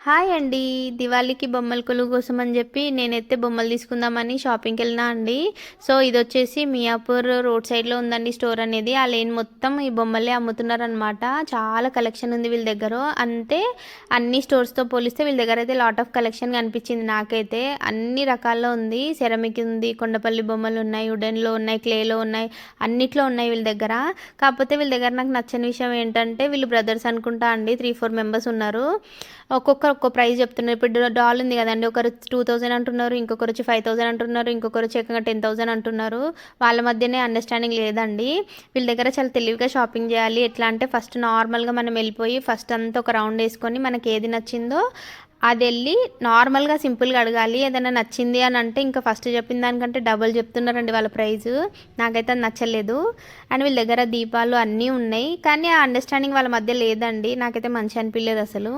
Hi అండి. దివాళీకి బొమ్మల కొలువు కోసం అని చెప్పి నేనైతే బొమ్మలు తీసుకుందామని షాపింగ్కి వెళ్ళినా అండి. సో ఇది వచ్చేసి మియాపూర్ రోడ్ సైడ్లో ఉందండి స్టోర్ అనేది. ఆ లేన్ మొత్తం ఈ బొమ్మలే అమ్ముతున్నారనమాట. చాలా కలెక్షన్ ఉంది వీళ్ళ దగ్గర. అంటే అన్ని స్టోర్స్తో పోలిస్తే వీళ్ళ దగ్గర అయితే లాట్ ఆఫ్ కలెక్షన్ కనిపించింది నాకైతే. అన్ని రకాల్లో ఉంది. సెరమిక్ ఉంది, కొండపల్లి బొమ్మలు ఉన్నాయి, వుడెన్లో ఉన్నాయి, క్లేలో ఉన్నాయి, అన్నిట్లో ఉన్నాయి వీళ్ళ దగ్గర. కాకపోతే వీళ్ళ దగ్గర నాకు నచ్చని విషయం ఏంటంటే వీళ్ళు బ్రదర్స్ అనుకుంటా అండి, 3-4 మెంబర్స్ ఉన్నారు. ఒక్కొక్క ప్రైస్ చెప్తున్నారు. ఇప్పుడు డాల్ ఉంది కదండి, ఒకరు 2000 అంటున్నారు, ఇంకొకరు వచ్చి 5000 అంటున్నారు, ఇంకొకరు వచ్చి ఏకంగా 10,000 అంటున్నారు. వాళ్ళ మధ్యనే అండర్స్టాండింగ్ లేదండి. వీళ్ళ దగ్గర చాలా తెలివిగా షాపింగ్ చేయాలి. ఎట్లా అంటే ఫస్ట్ నార్మల్గా మనం వెళ్ళిపోయి ఫస్ట్ అంతా ఒక రౌండ్ వేసుకొని మనకి ఏది నచ్చిందో అది వెళ్ళి నార్మల్గా సింపుల్గా అడగాలి. ఏదైనా నచ్చింది అని అంటే ఇంకా ఫస్ట్ చెప్పిన దానికంటే డబుల్ చెప్తున్నారండి వాళ్ళ ప్రైస్. నాకైతే అది నచ్చలేదు. అండ్ వీళ్ళ దగ్గర దీపాలు అన్నీ ఉన్నాయి, కానీ ఆ అండర్స్టాండింగ్ వాళ్ళ మధ్య లేదండి. నాకైతే మంచి అనిపించలేదు అసలు.